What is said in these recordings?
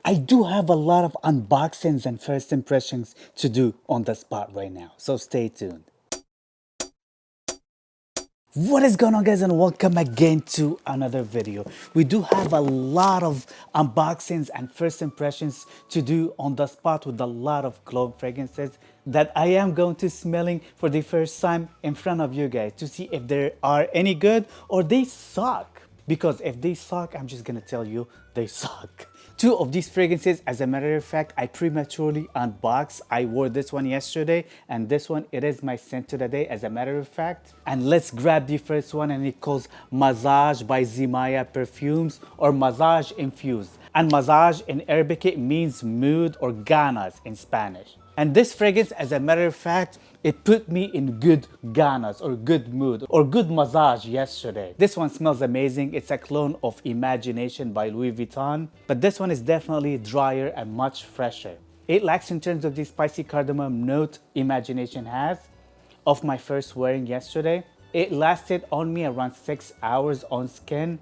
I do have a lot of unboxings and first impressions to do on the spot right now, so stay tuned. What is going on, guys, and welcome again to another video. We do have a lot of unboxings and first impressions to do on the spot with a lot of cologne fragrances that I am going to smelling for the first time in front of you guys to see if they are any good or they suck. Because if they suck, I'm just gonna tell you they suck. Two of these fragrances, as a matter of fact, I prematurely unboxed. I wore this one yesterday, and this one, it is my scent of the day, as a matter of fact. And let's grab the first one, and it calls Massage by Zimaya Perfumes, or Massage Infused. And Massage in Arabic, it means mood, or ganas in Spanish. And this fragrance, as a matter of fact, it put me in good ganas or good mood or good massage yesterday. This one smells amazing. It's a clone of Imagination by Louis Vuitton, but this one is definitely drier and much fresher. It lacks in terms of the spicy cardamom note Imagination has of my first wearing yesterday. It lasted on me around 6 hours on skin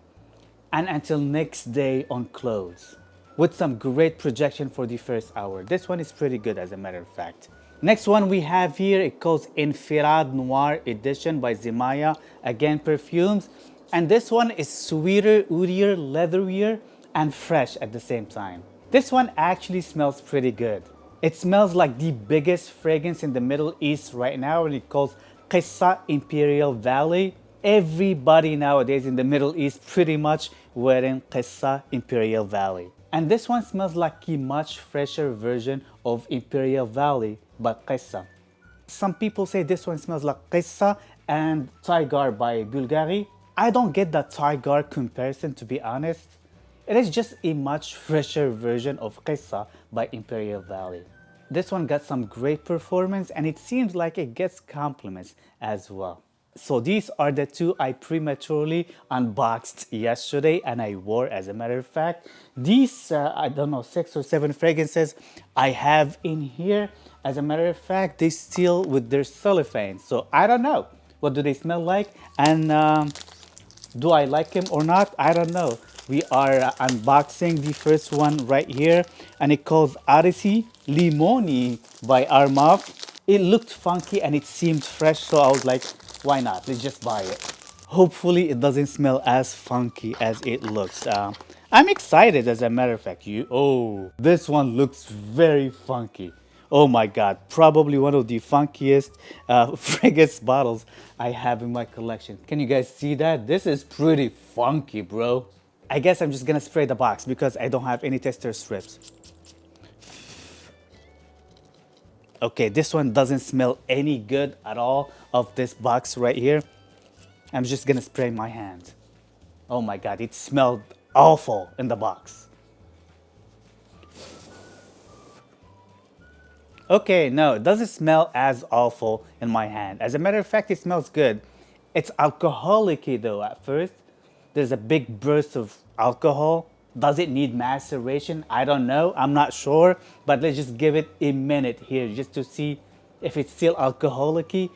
and until next day on clothes, with some great projection for the first hour. This one is pretty good, as a matter of fact. Next one we have here, it calls Infrared Noir Edition by Zimaya, again Perfumes. And this one is sweeter, woodier, leatherier, and fresh at the same time. This one actually smells pretty good. It smells like the biggest fragrance in the Middle East right now, and it calls Qissa Imperial Valley. Everybody nowadays in the Middle East pretty much wearing Qissa Imperial Valley. And this one smells like a much fresher version of Imperial Valley by Qissa. Some people say this one smells like Qissa and Tiger by Bulgari. I don't get that Tiger comparison, to be honest. It is just a much fresher version of Qissa by Imperial Valley. This one got some great performance, and it seems like it gets compliments as well. So these are the two I prematurely unboxed yesterday and I wore, as a matter of fact. These, I don't know, 6 or 7 fragrances I have in here. As a matter of fact, they still with their cellophane. So I don't know. What do they smell like? And do I like them or not? I don't know. We are unboxing the first one right here. And it calls Odyssey Limoni by ARMAF. It looked funky and it seemed fresh. So I was like, why not? Let's just buy it. Hopefully it doesn't smell as funky as it looks. I'm excited, as a matter of fact. This one looks very funky. Oh my god, probably one of the funkiest fragrance bottles I have in my collection. Can you guys see that? This is pretty funky, bro. I guess I'm just gonna spray the box because I don't have any tester strips. Okay, this one doesn't smell any good at all of this box right here. I'm just gonna spray my hand. Oh my god, it smelled awful in the box. Okay, no, it doesn't smell as awful in my hand. As a matter of fact, it smells good. It's alcoholic-y though at first. There's a big burst of alcohol. Does it need maceration? I don't know. I'm not sure. But let's just give it a minute here just to see if it's still alcoholic-y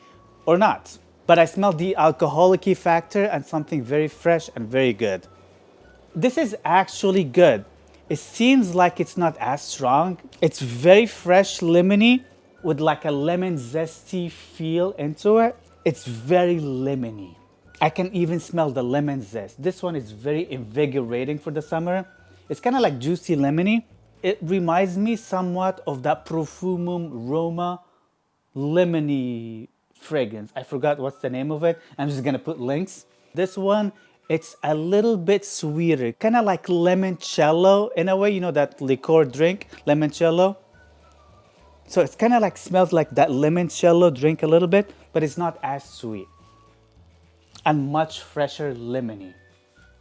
or not. But I smell the alcoholic-y factor and something very fresh and very good. This is actually good. It seems like it's not as strong. It's very fresh, lemony, with like a lemon zesty feel into it. It's very lemony. I can even smell the lemon zest. This one is very invigorating for the summer. It's kind of like juicy lemony. It reminds me somewhat of that Profumum Roma lemony fragrance. I forgot what's the name of it. I'm just gonna put links. This one, it's a little bit sweeter, kind of like limoncello in a way. You know that liqueur drink, limoncello? So it's kind of like smells like that limoncello drink a little bit, but it's not as sweet. And much fresher lemony.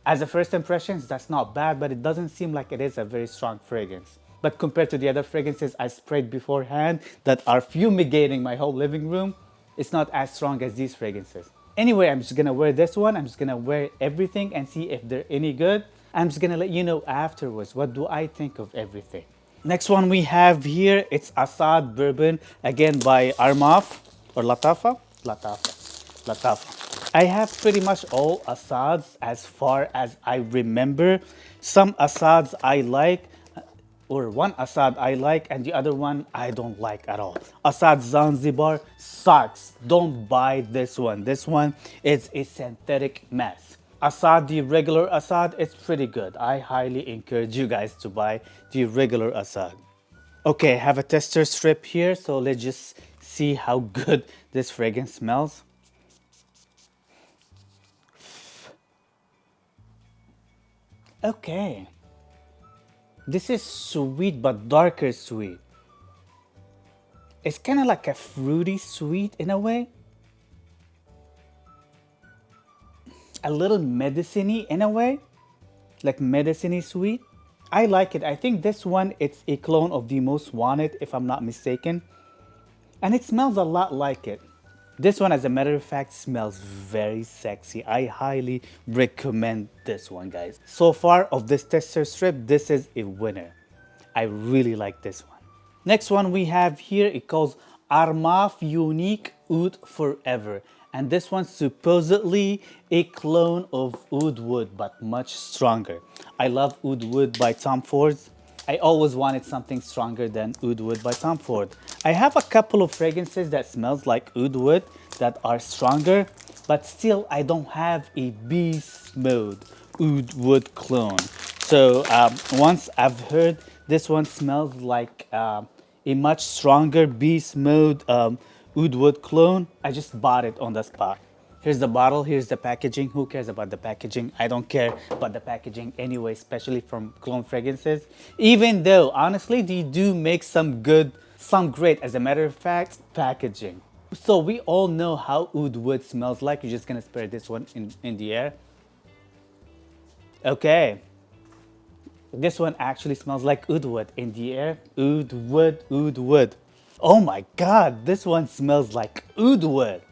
As a first impressions, that's not bad, but it doesn't seem like it is a very strong fragrance. But compared to the other fragrances I sprayed beforehand that are fumigating my whole living room, it's not as strong as these fragrances. Anyway, I'm just gonna wear this one. I'm just gonna wear everything and see if they're any good. I'm just gonna let you know afterwards what do I think of everything. Next one we have here, it's ASAD Bourbon, again by ARMAF or Latafa. I have pretty much all ASADs as far as I remember. Some ASADs I like, or one ASAD I like and the other one I don't like at all. ASAD Zanzibar sucks. Don't buy this one. This one is a synthetic mess. ASAD, the regular ASAD, it's pretty good. I highly encourage you guys to buy the regular ASAD. Okay, I have a tester strip here, so let's just see how good this fragrance smells. Okay. This is sweet but darker sweet. It's kind of like a fruity sweet in a way. A little medicine-y in a way. Like medicine-y sweet. I like it. I think this one, it's a clone of the Most Wanted, if I'm not mistaken. And it smells a lot like it. This one, as a matter of fact, smells very sexy. I highly recommend this one, guys. So far of this tester strip, this is a winner. I really like this one. Next one we have here, it calls ARMAF UNIQ Oud Forever. And this one's supposedly a clone of Oud Wood, but much stronger. I love Oud Wood by Tom Ford. I always wanted something stronger than Oud Wood by Tom Ford. I have a couple of fragrances that smells like Oud Wood that are stronger, but still I don't have a beast mode Oud Wood clone. So once I've heard this one smells like a much stronger beast mode Oud Wood clone, I just bought it on the spot. Here's the bottle, here's the packaging. Who cares about the packaging? I don't care about the packaging anyway, especially from clone fragrances. Even though, honestly, they do make some great, as a matter of fact, packaging. So we all know how Oud Wood smells like. You're just gonna spray this one in the air. Okay. This one actually smells like Oud Wood in the air. Oud Wood, Oud Wood. Oh my God, this one smells like Oud Wood.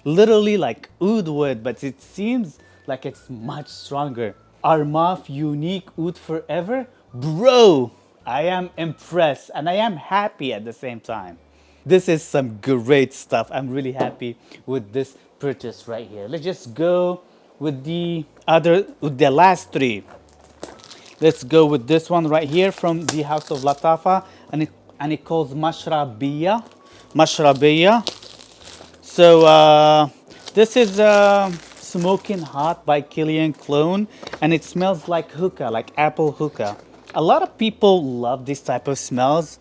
Literally like Oud Wood, but it seems like it's much stronger. ARMAF UNIQ Oud Forever? Bro, I am impressed and I am happy at the same time. This is some great stuff. I'm really happy with this purchase right here. Let's just go with the last three. Let's go with this one right here from the House of Latafa, and it calls MASHRABYA. MASHRABYA. So this is Smoking Hot by Kilian Clone, and it smells like hookah, like apple hookah. A lot of people love this type of smells.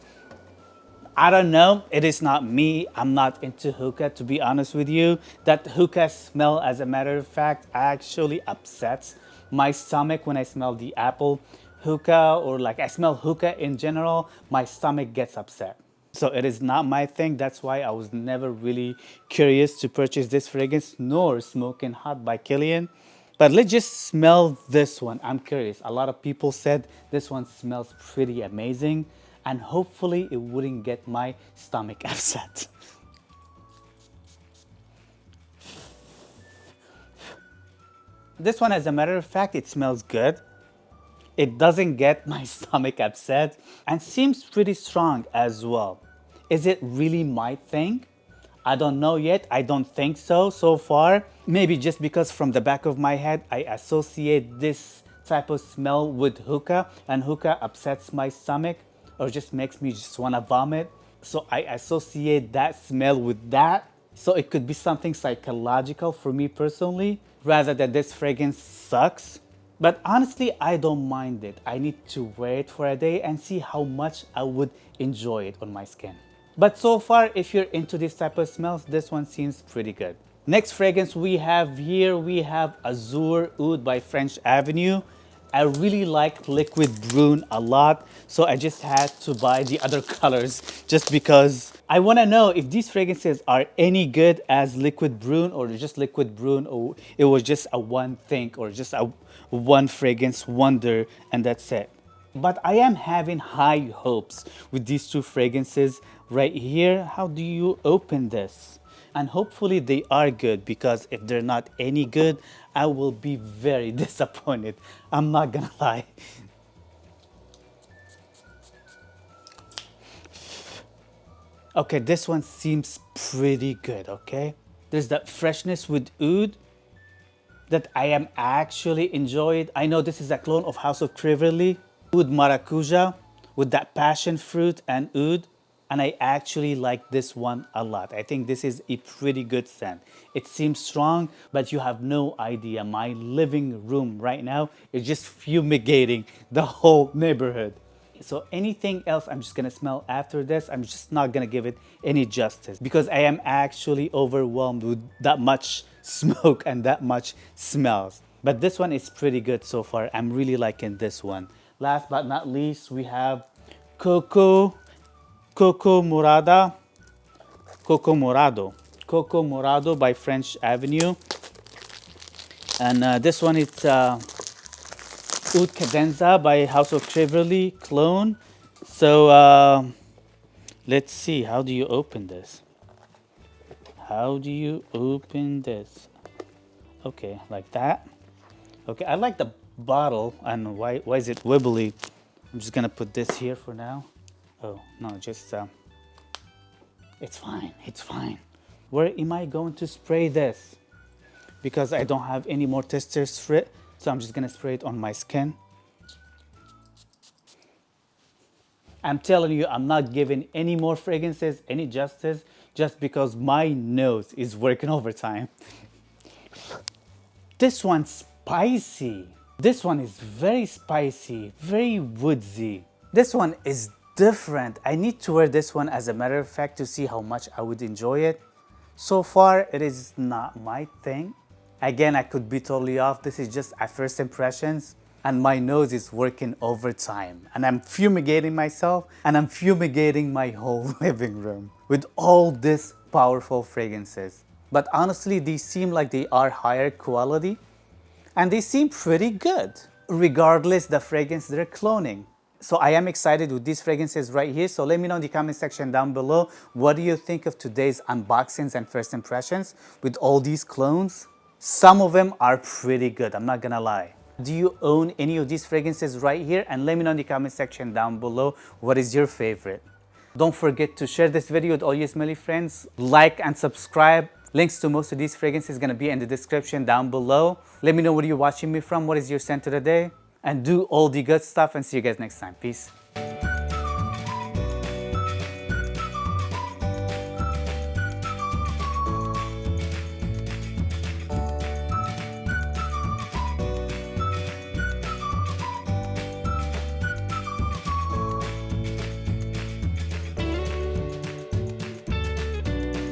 I don't know, it is not me. I'm not into hookah, to be honest with you. That hookah smell, as a matter of fact, actually upsets my stomach when I smell the apple hookah, or like I smell hookah in general, my stomach gets upset. So it is not my thing. That's why I was never really curious to purchase this fragrance, nor Smoking Hot by Kilian. But let's just smell this one. I'm curious. A lot of people said this one smells pretty amazing, and hopefully it wouldn't get my stomach upset. This one, as a matter of fact, it smells good. It doesn't get my stomach upset and seems pretty strong as well. Is it really my thing? I don't know yet. I don't think so far. Maybe just because from the back of my head, I associate this type of smell with hookah, and hookah upsets my stomach or just makes me just want to vomit. So I associate that smell with that. So it could be something psychological for me personally, rather than this fragrance sucks. But honestly, I don't mind it. I need to wear it for a day and see how much I would enjoy it on my skin. But so far, if you're into this type of smells, this one seems pretty good. Next fragrance we have here, we have Azure Oud by French Avenue. I really like Liquid Brune a lot, so I just had to buy the other colors just because I want to know if these fragrances are any good as Liquid Brune, or just Liquid Brune, or it was just a one thing, or just a one fragrance wonder and that's it. But I am having high hopes with these two fragrances right here. How do you open this? And hopefully they are good, because if they're not any good, I will be very disappointed. I'm not gonna lie. Okay, this one seems pretty good, okay? There's that freshness with oud that I am actually enjoying. I know this is a clone of House of Criverly. Oud Maracuja with that passion fruit and oud. And I actually like this one a lot. I think this is a pretty good scent. It seems strong, but you have no idea. My living room right now is just fumigating the whole neighborhood. So anything else I'm just gonna smell after this, I'm just not gonna give it any justice because I am actually overwhelmed with that much smoke and that much smells. But this one is pretty good so far. I'm really liking this one. Last but not least, we have Coco Morado by French Avenue. And this one is Oud Cadenza by House of Cheverly clone. So let's see, how do you open this? How do you open this? Okay, like that. Okay, I like the bottle. And why is it wibbly? I'm just gonna put this here for now. Oh, no, just, it's fine, it's fine. Where am I going to spray this? Because I don't have any more testers for it, so I'm just gonna spray it on my skin. I'm telling you, I'm not giving any more fragrances any justice just because my nose is working overtime. This one's spicy. This one is very spicy, very woodsy. This one is different. I need to wear this one as a matter of fact to see how much I would enjoy it. So far, it is not my thing. Again, I could be totally off. This is just at first impressions. And my nose is working overtime. And I'm fumigating myself and I'm fumigating my whole living room with all these powerful fragrances. But honestly, these seem like they are higher quality and they seem pretty good, regardless the fragrance they're cloning. So I am excited with these fragrances right here. So let me know in the comment section down below, what do you think of today's unboxings and first impressions with all these clones? Some of them are pretty good, I'm not gonna lie. Do you own any of these fragrances right here? And let me know in the comment section down below, what is your favorite? Don't forget to share this video with all your smelly friends. Like and subscribe. Links to most of these fragrances gonna be in the description down below. Let me know where you're watching me from. What is your scent of the day? And do all the good stuff and see you guys next time. Peace.